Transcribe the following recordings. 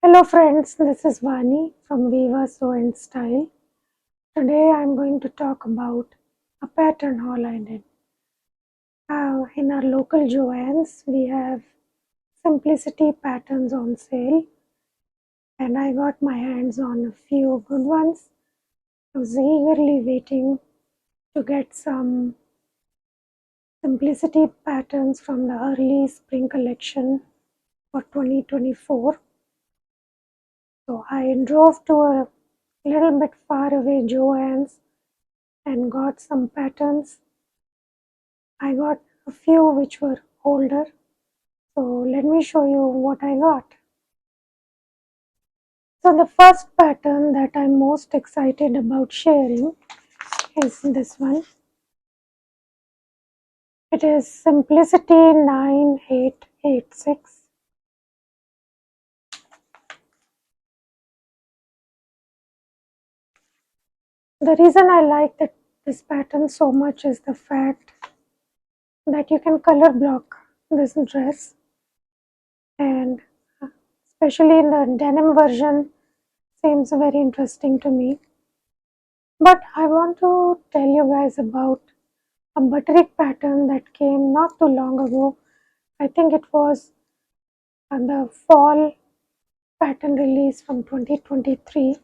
Hello friends, this is Vani from Viva Sew and Style. Today I am going to talk about a pattern haul I did. In our local Joann's, we have simplicity patterns on sale, and I got my hands on a few good ones. I was eagerly waiting to get some simplicity patterns from the early spring collection for 2024. So I drove to a little bit far away Joann's and got some patterns. I got a few which were older, so let me show you what I got. So the first pattern that I'm most excited about sharing is this one. It is Simplicity 9886. The reason I like this pattern so much is the fact that you can color block this dress, and especially in the denim version seems very interesting to me. But I want to tell you guys about a butterick pattern that came not too long ago. I think it was the fall pattern release from 2023,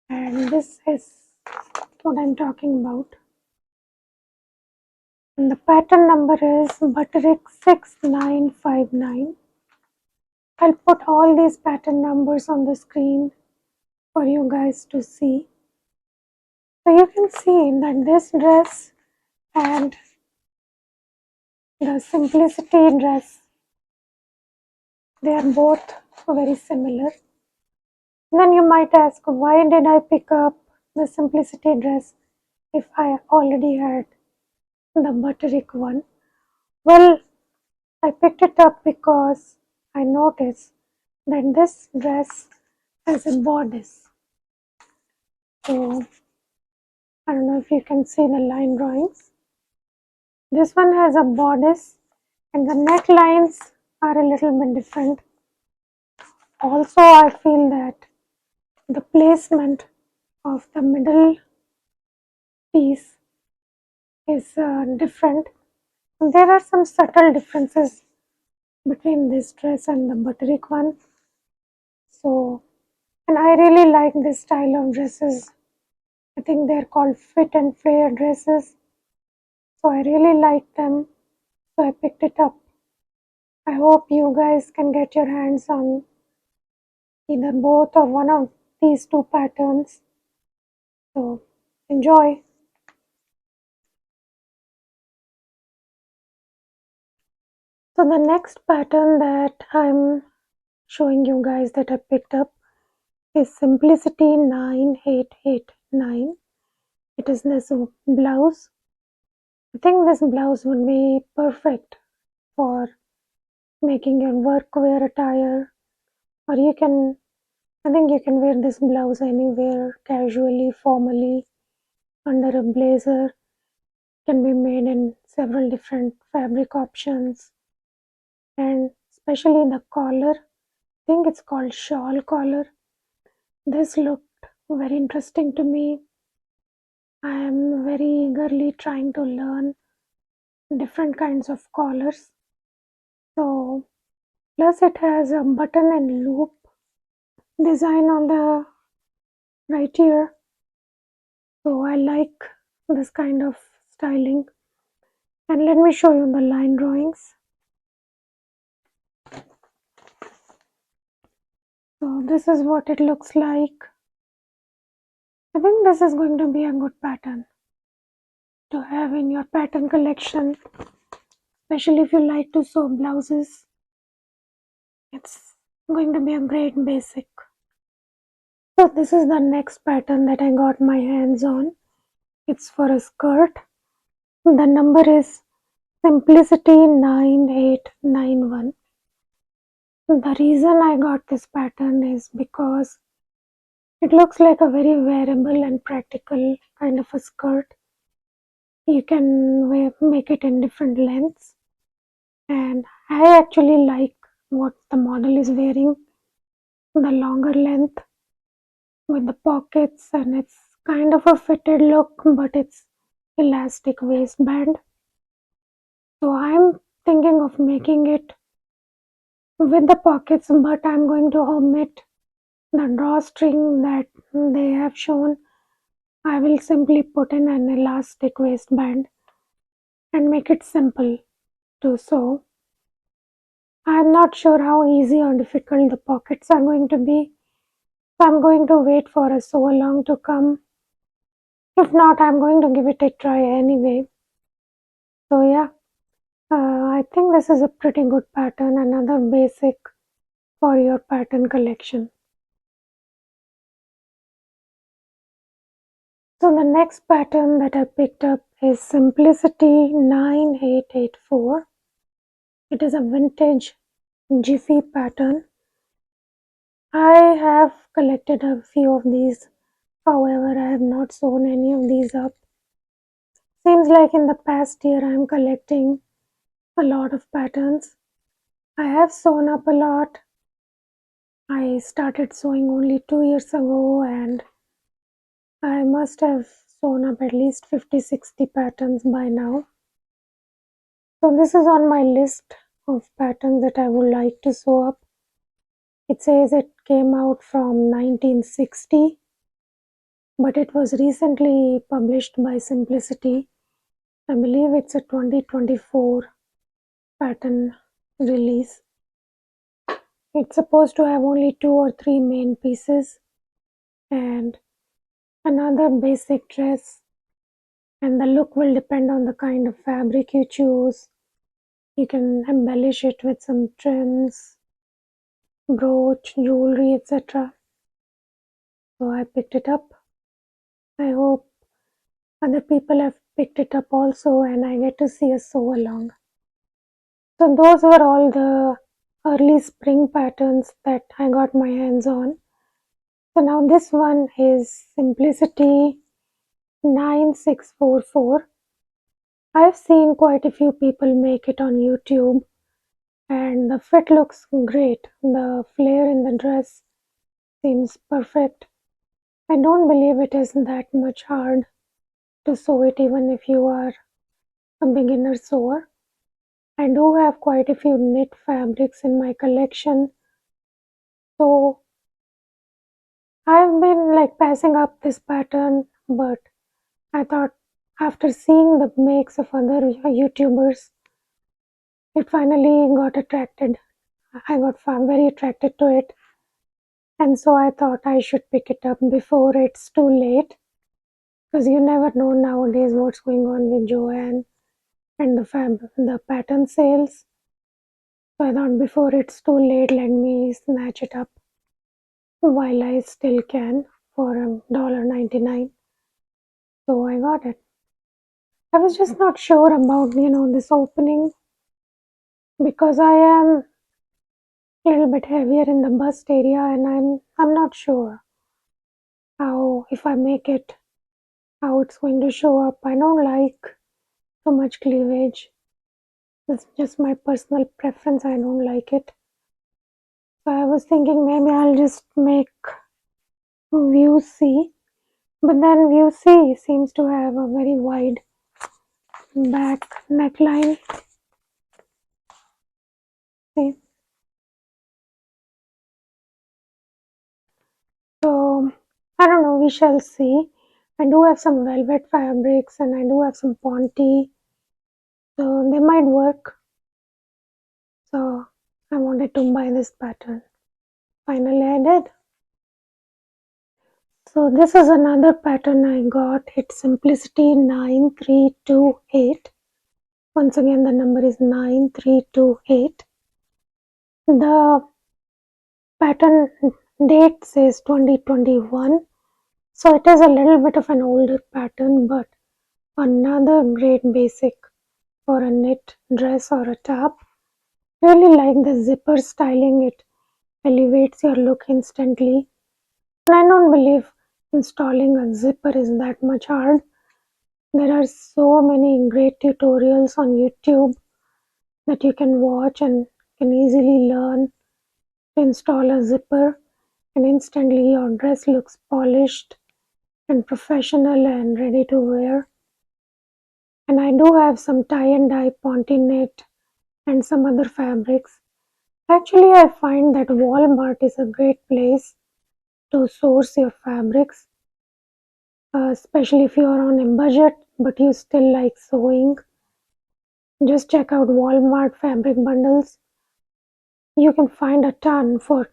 and this is what I'm talking about. And the pattern number is butterick 6959. I'll put all these pattern numbers on the screen for you guys to see. So you can see that this dress and the simplicity dress, they are both very similar. Then you might ask, why did I pick up the simplicity dress if I already had the butterick one? Well, I picked it up because I noticed that this dress has a bodice. So I don't know if you can see the line drawings. This one has a bodice and the necklines are a little bit different. Also, I feel that the placement of the middle piece is different. There are some subtle differences between this dress and the butterick one. So, and I really like this style of dresses. I think they're called fit and flare dresses. So I really like them. So I picked it up. I hope you guys can get your hands on either both or one of these two patterns. So enjoy. So the next pattern that I'm showing you guys that I picked up is Simplicity 9889. It is this blouse. I think this blouse would be perfect for making your workwear attire, or I think you can wear this blouse anywhere, casually, formally, under a blazer. It can be made in several different fabric options, and especially the collar. I think it's called shawl collar. This looked very interesting to me. I am very eagerly trying to learn different kinds of collars. So, plus it has a button and loop design on the right ear. So I like this kind of styling. And let me show you the line drawings. So this is what it looks like. I think this is going to be a good pattern to have in your pattern collection, especially if you like to sew blouses. It's going to be a great basic. So this is the next pattern that I got my hands on. It's for a skirt. The number is Simplicity 9891. The reason I got this pattern is because it looks like a very wearable and practical kind of a skirt. You can make it in different lengths, and I actually like what the model is wearing. the longer length with the pockets, and it's kind of a fitted look, but it's elastic waistband. So I'm thinking of making it with the pockets, but I'm going to omit the drawstring that they have shown. I will simply put in an elastic waistband and make it simple to sew. I'm not sure how easy or difficult the pockets are going to be, so I'm going to wait for a sew along to come. If not, I'm going to give it a try anyway. So yeah, I think this is a pretty good pattern, another basic for your pattern collection. So the next pattern that I picked up is Simplicity 9884. It is a vintage jiffy pattern. I have collected a few of these, however, I have not sewn any of these up. Seems like in the past year I am collecting a lot of patterns. I have sewn up a lot. I started sewing only 2 years ago, and I must have sewn up at least 50-60 patterns by now. So this is on my list of patterns that I would like to sew up. It says it came out from 1960, but it was recently published by Simplicity. I believe it's a 2024 pattern release. It's supposed to have only 2 or 3 main pieces and another basic dress, and the look will depend on the kind of fabric you choose. You can embellish it with some trims, brooch, jewelry, etc. So I picked it up. I hope other people have picked it up also, and I get to see a sew along. So those were all the early spring patterns that I got my hands on. So now this one is Simplicity 9644. I've seen quite a few people make it on YouTube, and the fit looks great. The flare in the dress seems perfect. I don't believe it is that much hard to sew it, even if you are a beginner sewer. I do have quite a few knit fabrics in my collection, so I've been like passing up this pattern, but I thought after seeing the makes of other YouTubers, it finally got attracted. I got very attracted to it, and so I thought I should pick it up before it's too late, because you never know nowadays what's going on with Joanne and the pattern sales. So I thought before it's too late, let me snatch it up while I still can for $1.99. So I got it. I was just not sure about this opening, because I am a little bit heavier in the bust area, and I'm not sure how, if I make it, how it's going to show up. I don't like too much cleavage. That's just my personal preference. I don't like it. So I was thinking maybe I'll just make view C, but then view C seems to have a very wide back neckline. See? So I don't know, we shall see. I do have some velvet fabrics and I do have some ponte, so they might work. So I wanted to buy this pattern. Finally I did. So this is another pattern I got. It's Simplicity 9328. Once again the number is 9328. The pattern date says 2021. So it is a little bit of an older pattern, but another great basic for a knit dress or a top. Really like the zipper styling, it elevates your look instantly. And I don't believe installing a zipper is that much hard. There are so many great tutorials on YouTube that you can watch and can easily learn to install a zipper. and instantly your dress looks polished and professional and ready to wear. And I do have some tie and dye ponte knit and some other fabrics. Actually, I find that Walmart is a great place to source your fabrics, especially if you are on a budget but you still like sewing. Just check out Walmart fabric bundles. You can find a ton for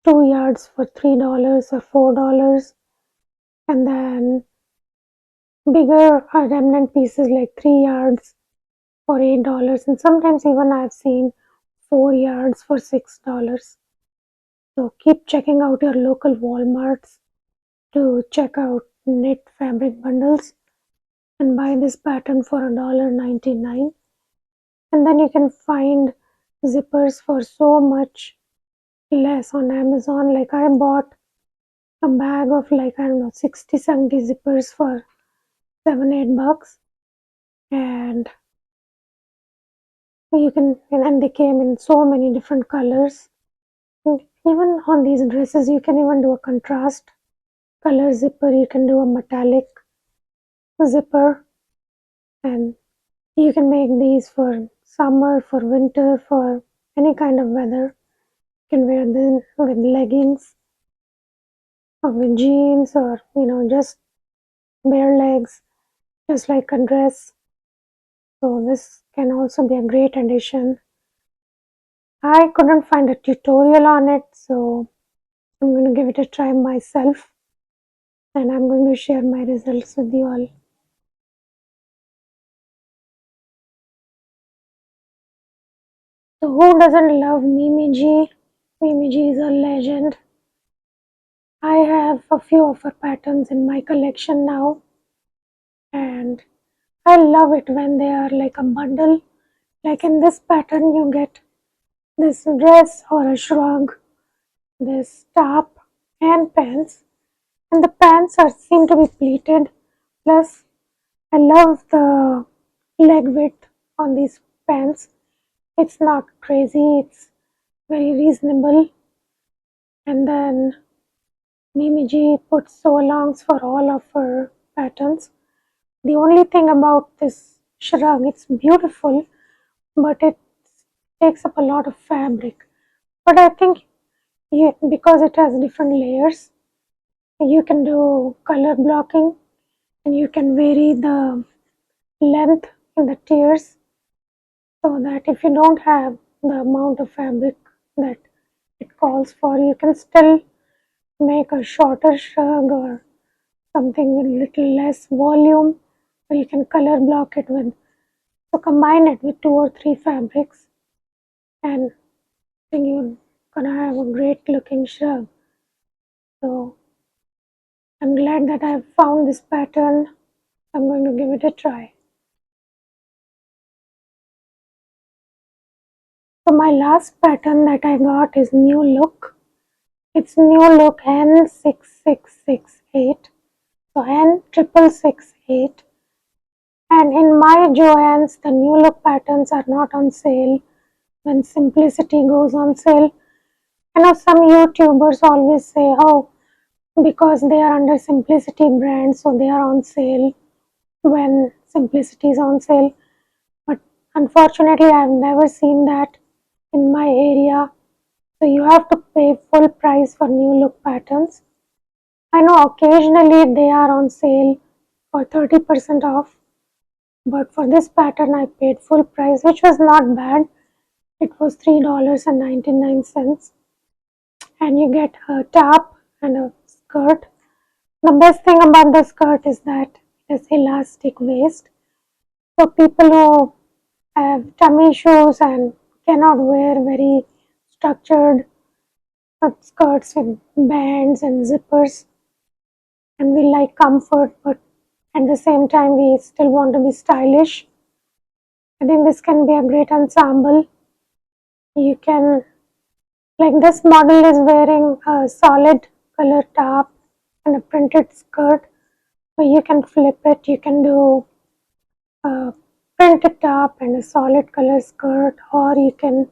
2 yards for $3 or $4, and then bigger remnant pieces like 3 yards for $8, and sometimes even I've seen 4 yards for $6. So keep checking out your local Walmarts to check out knit fabric bundles and buy this pattern for $1.99. And then you can find zippers for so much less on Amazon. Like I bought a bag of like I don't know 60-70 zippers for $7-8, and you can and they came in so many different colors. And even on these dresses, you can even do a contrast color zipper. You can do a metallic zipper, and you can make these for summer, for winter, for any kind of weather. You can wear them with leggings or with jeans, or just bare legs, just like a dress. So this can also be a great addition. I couldn't find a tutorial on it, so I'm going to give it a try myself, and I'm going to share my results with you all. So who doesn't love Mimi G? Mimi G is a legend. I have a few of her patterns in my collection now, and I love it when they are like a bundle. Like in this pattern, you get this dress or a shrug, this top, and pants, and the pants are seem to be pleated. Plus, I love the leg width on these pants. It's not crazy, it's very reasonable. And then Mimi G puts so longs for all of her patterns. The only thing about this shrug, it's beautiful, but it takes up a lot of fabric. But I think because it has different layers, you can do color blocking, and you can vary the length in the tiers, so that if you don't have the amount of fabric that it calls for, you can still make a shorter shrug or something with little less volume, or you can color block it with, so combine it with 2 or 3 fabrics, and I think you're gonna have a great looking shrug. So I'm glad that I've found this pattern. I'm going to give it a try. So my last pattern that I got is New Look. It's New Look N6668. So N66668. And in my Joann's, the New Look patterns are not on sale when Simplicity goes on sale. Some YouTubers always say, oh, because they are under Simplicity brand, so they are on sale when Simplicity is on sale. But unfortunately, I've never seen that in my area. So you have to pay full price for New Look patterns. I know occasionally they are on sale for 30% off, but for this pattern I paid full price, which was not bad. It was $3.99, and you get a top and a skirt. The best thing about the skirt is that it has elastic waist. So people who have tummy issues and cannot wear very structured skirts with bands and zippers, and we like comfort, but at the same time we still want to be stylish, I think this can be a great ensemble. You can, like this model is wearing a solid color top and a printed skirt, so you can flip it, you can do a printed top and a solid color skirt, or you can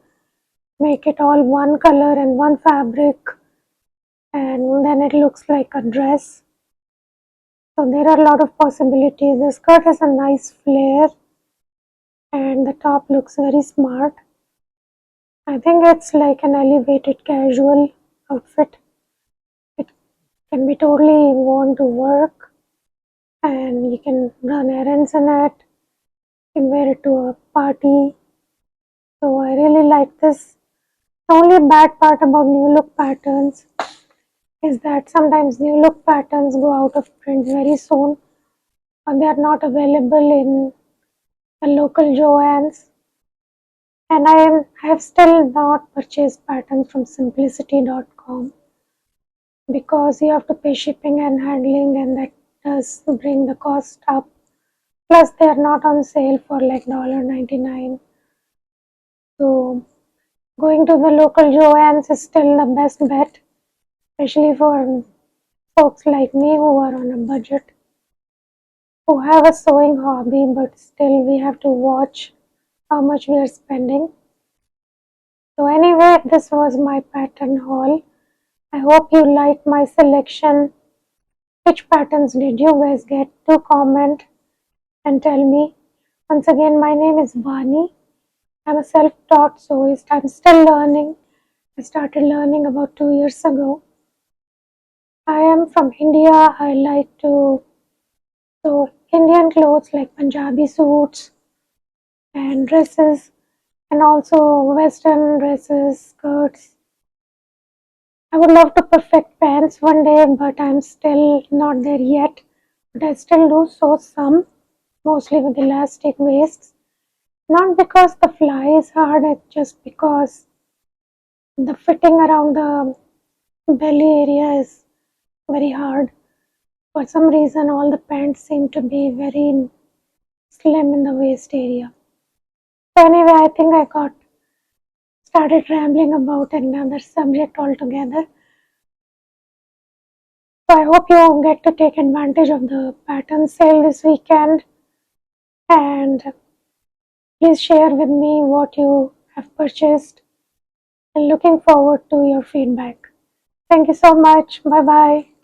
make it all one color and one fabric, and then it looks like a dress. So there are a lot of possibilities. The skirt has a nice flare and the top looks very smart. I think it's like an elevated casual outfit. It can be totally worn to work and you can run errands in it. You can wear it to a party. So I really like this. The only bad part about new look patterns is that sometimes new look patterns go out of print very soon or they are not available in the local Joann's. And I have still not purchased patterns from simplicity.com because you have to pay shipping and handling and that does bring the cost up. Plus they are not on sale for like $1.99. So going to the local Joann's is still the best bet, especially for folks like me who are on a budget, who have a sewing hobby, but still we have to watch how much we are spending. So anyway, this was my pattern haul. I hope you liked my selection. Which patterns did you guys get? Do comment and tell me. Once again, my name is Vani. I'm a self-taught sewist. I'm still learning. I started learning about 2 years ago. I am from India. I like to sew Indian clothes like Punjabi suits and dresses and also western dresses, skirts. I would love to perfect pants one day, but I'm still not there yet. But I still do sew some, mostly with elastic waists. Not because the fly is hard, it's just because the fitting around the belly area is very hard. For some reason, all the pants seem to be very slim in the waist area. So anyway, I think I got started rambling about another subject altogether. So I hope you get to take advantage of the pattern sale this weekend and please share with me what you have purchased and looking forward to your feedback. Thank you so much. Bye bye.